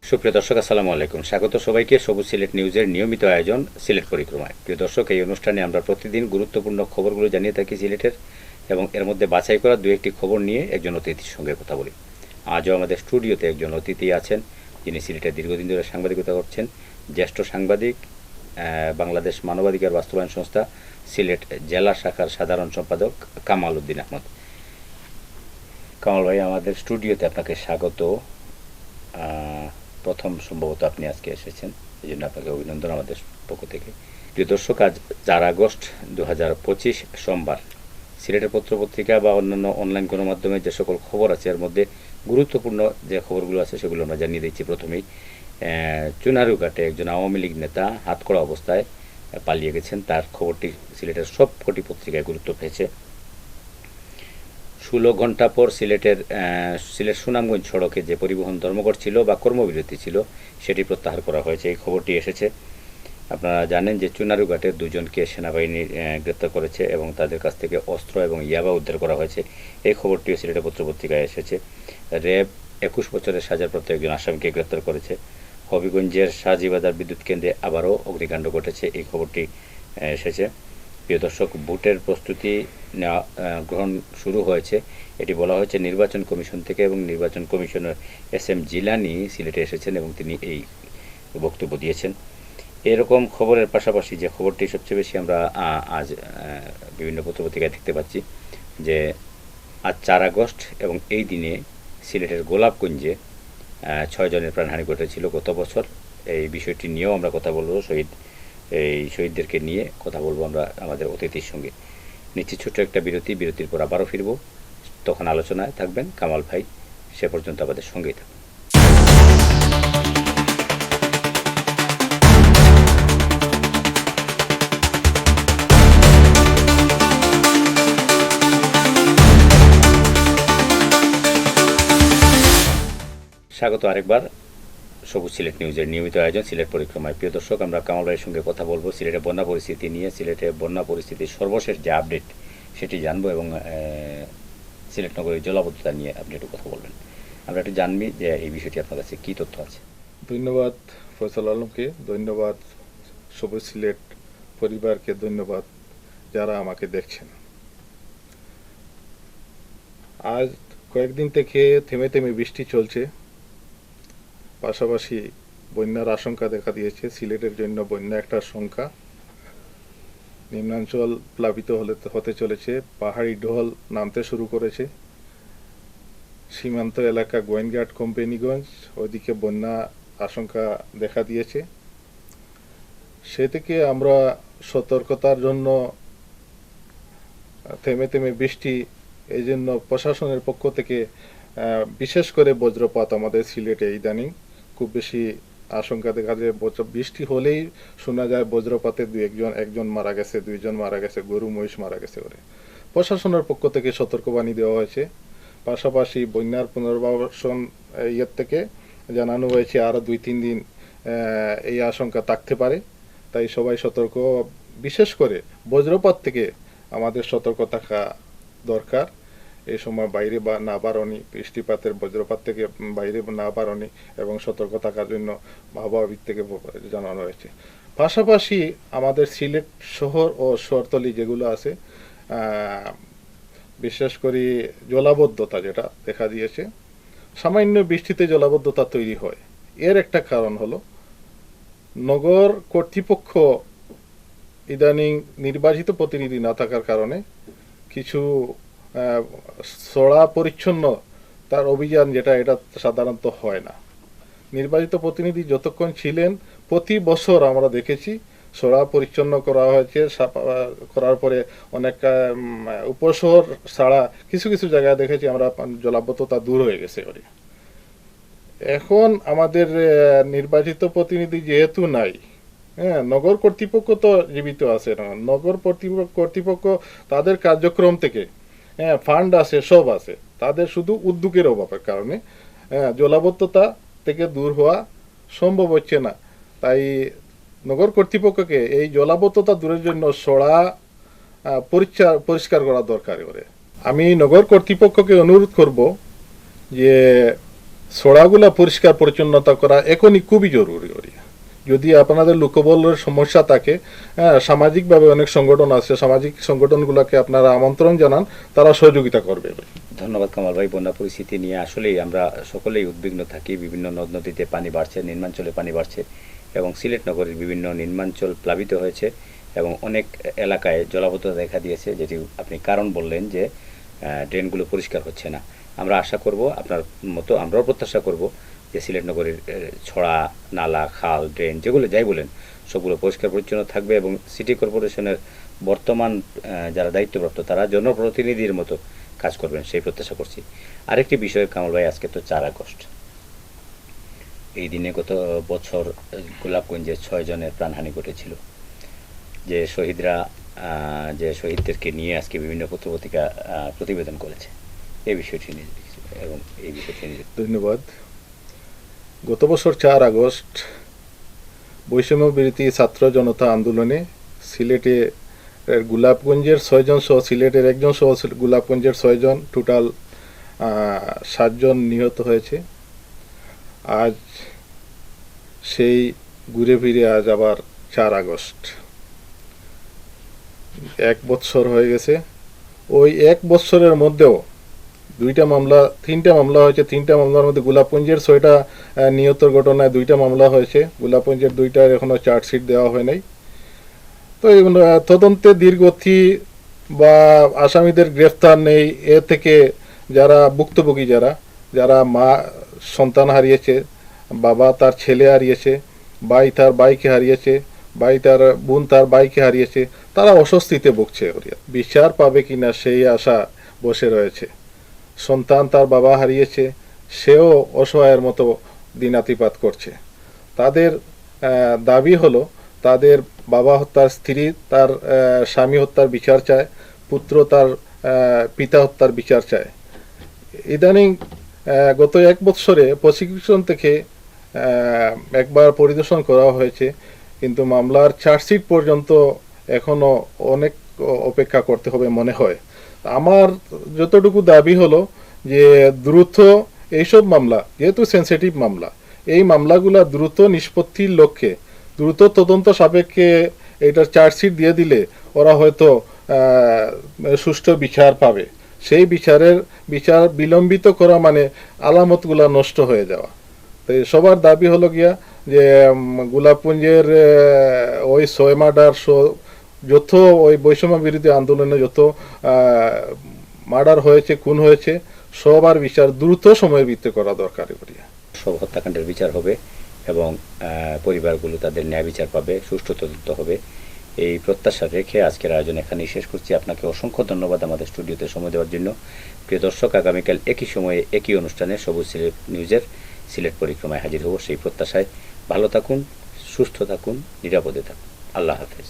সুপ্রিয় দর্শক, আসসালামু আলাইকুম। স্বাগত সবাইকে সবুজ সিলেট নিউজের নিয়মিত আয়োজন সিলেট পরিক্রমায়। প্রিয় দর্শক, এই অনুষ্ঠানে আমরা প্রতিদিন গুরুত্বপূর্ণ খবরগুলো জানিয়ে থাকি সিলেটের, এবং এর মধ্যে বাছাই করা দু একটি খবর নিয়ে একজন অতিথির সঙ্গে কথা বলি। আজও আমাদের স্টুডিওতে একজন অতিথি আছেন, যিনি সিলেটে দীর্ঘদিন ধরে সাংবাদিকতা করছেন, জ্যেষ্ঠ সাংবাদিক, বাংলাদেশ মানবাধিকার বাস্তবায়ন সংস্থা সিলেট জেলা শাখার সাধারণ সম্পাদক কামাল উদ্দিন আহমদ। কামাল ভাই, আমাদের স্টুডিওতে আপনাকে স্বাগত। প্রথম সম্ভবত আপনি আজকে এসেছেন, এই জন্য আপনাকে অভিনন্দন আমাদের পক্ষ থেকে। প্রিয় দর্শক, আজ 4 আগস্ট 2025 সোমবার। সিলেটের পত্রপত্রিকা বা অন্যান্য অনলাইন গণমাধ্যমে যে সকল খবর আছে, এর মধ্যে গুরুত্বপূর্ণ যে খবরগুলো আছে সেগুলো আমরা জানিয়ে দিচ্ছি। প্রথমেই চুনারুঘাটে একজন আওয়ামী লীগ নেতা হাতকড়া অবস্থায় পালিয়ে গেছেন, তার খবরটি সিলেটের সবকটি পত্রিকায় গুরুত্ব পেয়েছে। 16 ঘন্টা পর সিলেট সুনামগঞ্জ সড়কে যে পরিবহন ধর্মঘট ছিল বা কর্মবিরতি ছিল, সেটি প্রত্যাহার করা হয়েছে, এই খবরটি এসেছে। আপনারা জানেন যে চুনারুঘাটের দুজনকে সেনাবাহিনী গ্রেপ্তার করেছে এবং তাদের কাছ থেকে অস্ত্র এবং ইয়াবা উদ্ধার করা হয়েছে, এই খবরটিও সিলেটের পত্রপত্রিকায় এসেছে। র্যাব 21 বছরের সাজাপ্রাপ্ত একজন আসামিকে গ্রেপ্তার করেছে। হবিগঞ্জের শাহজিবাজার বিদ্যুৎ কেন্দ্রে আবারও অগ্নিকাণ্ড ঘটেছে, এই খবরটি এসেছে। প্রিয় দর্শক, ভোটের প্রস্তুতি গ্রহণ শুরু হয়েছে, এটি বলা হয়েছে নির্বাচন কমিশন থেকে, এবং নির্বাচন কমিশনার SM জিলানি সিলেটে এসেছেন এবং তিনি এই বক্তব্য দিয়েছেন। এরকম খবরের পাশাপাশি যে খবরটি সবচেয়ে বেশি আমরা আজ বিভিন্ন পত্রপত্রিকায় দেখতে পাচ্ছি যে আজ 4 আগস্ট এবং এই দিনে সিলেটের গোলাপগঞ্জে 6 জনের প্রাণহানি ঘটেছিল গত বছর। এই বিষয়টি নিয়েও আমরা কথা বলবো, শহীদদেরকে নিয়ে কথা বলবো আমরা আমাদের অতিথির সঙ্গে। নিচ্ছি ছোট্ট একটা বিরতির পর আবারও ফিরবো, তখন আলোচনায় থাকবেন কামাল ভাই। সে পর্যন্ত আমাদের সঙ্গেই থাকবেন। স্বাগত আরেকবার সবুজ সিলেট নিউজের নিয়মিত আয়োজন সিলেট পরিক্রমায়। প্রিয় দর্শক, আমরা কামাল ভাইয়ের সঙ্গে কথা বলবো সিলেটের বন্যা পরিস্থিতি নিয়ে। সিলেটে বন্যা পরিস্থিতির সর্বশেষ যে আপডেট সেটি জানবো, এবং সিলেট নগরীর জলাবদ্ধতা নিয়ে আপনি একটু কথা বলবেন। আমরা একটু জানবি যে এই বিষয়টি আপনার কাছে কী তথ্য আছে। ধন্যবাদ ফয়সাল আলমকে, ধন্যবাদ সবুজ সিলেট পরিবারকে, ধন্যবাদ যারা আমাকে দেখছেন। আজ কয়েকদিন থেকে থেমে থেমে বৃষ্টি চলছে, পাশাপাশি বন্যার আশঙ্কা দেখা দিয়েছে। সিলেটের জন্য বন্যা একটা সংখ্যা। নিম্নাঞ্চল প্লাবিত হতে চলেছে, পাহাড়ি ঢল নামতে শুরু করেছে। সীমান্ত এলাকা গোয়েনঘাট, কোম্পানিগঞ্জ, ওইদিকে বন্যা আশঙ্কা দেখা দিয়েছে। সে থেকে আমরা সতর্কতার জন্য থেমে থেমে বৃষ্টি, এই জন্য প্রশাসনের পক্ষ থেকে বিশেষ করে বজ্রপাত আমাদের সিলেটে ইদানিং খুব বেশি আশঙ্কা দেখা যায়। বৃষ্টি হলেই শোনা যায় বজ্রপাতে একজন মারা গেছে, 2 জন মারা গেছে, গরু মহিষ মারা গেছে করে প্রশাসনের পক্ষ থেকে সতর্কবাণী দেওয়া হয়েছে। পাশাপাশি বন্যার পুনর্বাসন থেকে জানানো হয়েছে আরও 2-3 দিন এই আশঙ্কা থাকতে পারে, তাই সবাই সতর্ক। বিশেষ করে বজ্রপাত থেকে আমাদের সতর্ক থাকা দরকার। এই সময় বাইরে না বারণি, বৃষ্টিপাতের বজ্রপাত থেকে বাইরে না বারণি এবং সতর্ক থাকার জন্য আবহাওয়া বিভাগ থেকে জানানো হয়েছে। পাশাপাশি আমাদের সিলেট শহর ও শহরতলি যেগুলো আছে, বিশেষ করে জলাবদ্ধতা যেটা দেখা দিয়েছে, সামান্য বৃষ্টিতে জলাবদ্ধতা তৈরি হয়। এর একটা কারণ হলো নগর কর্তৃপক্ষ ইদানিং নির্বাচিত প্রতিনিধি না থাকার কারণে কিছু সড়া পরিচ্ছন্ন তার অভিযান যেটা, এটা সাধারণত হয় না। নির্বাচিত প্রতিনিধি যতক্ষণ ছিলেন, প্রতি বছর আমরা দেখেছি সড়া পরিচ্ছন্ন করা হয়েছে, করার পরে অনেক উপশহর ছাড়া কিছু কিছু জায়গায় দেখেছি আমরা জলাবদ্ধতা দূর হয়ে গেছে। এখন আমাদের নির্বাচিত প্রতিনিধি যেহেতু নাই, নগর কর্তৃপক্ষ তো জীবিত আছে না, নগর কর্তৃপক্ষ তাদের কার্যক্রম থেকে ফান্ড আছে, সব আছে, তাদের শুধু উদ্যোগের অভাবের কারণে জলাবদ্ধতা থেকে দূর হওয়া সম্ভব হচ্ছে না। তাই নগর কর্তৃপক্ষকে এই জলাবদ্ধতা দূরের জন্য সড়া পরিষ্কার করা দরকার করে। আমি নগর কর্তৃপক্ষকে অনুরোধ করব যে ছড়াগুলা পরিষ্কার পরিচ্ছন্নতা করা এখনই খুবই জরুরি। যদি আপনাদের লোকবলের সমস্যা থাকে, সামাজিকভাবে অনেক সংগঠন আছে, সামাজিক সংগঠনগুলোকে আপনারা আমন্ত্রণ জানান, তারা সহযোগিতা করবে। ধন্যবাদ কামাল ভাই। বন্যা পরিস্থিতি নিয়ে আসলেই আমরা সকলেই উদ্বিগ্ন থাকি। বিভিন্ন নদ নদীতে পানি বাড়ছে, নিম্নাঞ্চলে পানি বাড়ছে এবং সিলেট নগরীর বিভিন্ন নিম্নাঞ্চল প্লাবিত হয়েছে এবং অনেক এলাকায় জলাবদ্ধতা দেখা দিয়েছে, যেটি আপনি কারণ বললেন যে ড্রেনগুলো পরিষ্কার হচ্ছে না। আমরা আশা করব, আপনার মতো আমরাও প্রত্যাশা করব যে সিলেট নগরীর ছড়া, নালা, খাল, ড্রেন যেগুলো যাই বলেন সবগুলো পরিষ্কার পরিচ্ছন্ন থাকবে এবং সিটি কর্পোরেশনের বর্তমান যারা দায়িত্বপ্রাপ্ত তারা জনপ্রতিনিধির মতো কাজ করবেন সেই প্রত্যাশা করছি। আরেকটি বিষয় কামাল ভাই, আজকে তো 4 আগস্ট। এই দিনে গত বছর গোলাপগঞ্জে 6 জনের প্রাণহানি ঘটেছিল। যে শহীদরা যে শহীদদেরকে নিয়ে আজকে বিভিন্ন পত্রপত্রিকা প্রতিবেদন করেছে, এই বিষয়টি নিয়ে এবং এই বিষয়টি নিয়ে। ধন্যবাদ। গত বছর 4 আগস্ট বৈষম্য বিরোধী ছাত্র জনতা আন্দোলনে সিলেটে গোলাপগঞ্জের 6 জন সহ সিলেটের 1 জন সহ গোলাপগঞ্জের 6 জন, টোটাল 7 জন নিহত হয়েছে। আজ সেই ঘুরে ফিরে আজ আবার 4 আগস্ট, 1 বছর হয়ে গেছে। ওই 1 বছরের মধ্যেও 3টা মামলা হয়েছে। 3টা মামলার মধ্যে গোলাপগঞ্জের 6টা নিহতর ঘটনায় 2টা মামলা হয়েছে, গোলাপগঞ্জের 2টার এখনো চার্জশিট দেওয়া হয় নাই। তো এগুলো তদন্তে দীর্ঘতি বা আসামিদের গ্রেফতার নেই। এ থেকে যারা ভুক্তভোগী, যারা মা সন্তান হারিয়েছে, বাবা তার ছেলে হারিয়েছে, ভাই তার ভাইকে হারিয়েছে, ভাই তার বোন তার ভাইকে হারিয়েছে, তারা অস্বস্তিতে ভুগছে। বিচার পাবে কিনা সেই আশা বসে রয়েছে। সন্তান তার বাবা হারিয়েছে, সেও অসহায়ের মতো দিনাতিপাত করছে। তাদের দাবি হলো তাদের বাবা হত্যার স্ত্রী তার স্বামী হত্যার বিচার চায়, পুত্র তার পিতা হত্যার বিচার চায়। ইদানিং গত 1 বছরে প্রসিকিউশন থেকে একবার পরিদর্শন করা হয়েছে, কিন্তু মামলার চার্জশিট পর্যন্ত এখনো অনেক অপেক্ষা করতে হবে মনে হয়। আমার যতটুকু দাবি হলো যে দ্রুত এইসব মামলা, যেহেতু সেন্সিটিভ মামলা, এই মামলাগুলা দ্রুত নিষ্পত্তির লক্ষ্যে দ্রুত তদন্ত সাপেক্ষে এটার চার্জশিট দিয়ে দিলে ওরা হয়তো সুষ্ঠু বিচার পাবে। সেই বিচার বিলম্বিত করা মানে আলামতগুলা নষ্ট হয়ে যাওয়া। তো সবার দাবি হলো গিয়া যে গোলাপগঞ্জের ওই 6 মার্ডার, যত ওই বৈষম্য বিরোধী আন্দোলনে যত মার্ডার হয়েছে, খুন হয়েছে, সবার বিচার দ্রুত সময়ের ভিত্তিতে করা দরকার। সব হত্যাকাণ্ডের বিচার হবে এবং পরিবারগুলো তাদের ন্যায় বিচার পাবে, সুষ্ঠু তদন্ত হবে, এই প্রত্যাশা রেখে আজকের আয়োজন এখানেই শেষ করছি। আপনাকে অসংখ্য ধন্যবাদ আমাদের স্টুডিওতে সময় দেওয়ার জন্য। প্রিয় দর্শক, আগামীকাল একই সময়ে একই অনুষ্ঠানে সবুজ সিলেট নিউজের সিলেট পরিক্রমায় হাজির হব সেই প্রত্যাশায়। ভালো থাকুন, সুস্থ থাকুন, নিরাপদে থাকুন। আল্লাহ হাফেজ।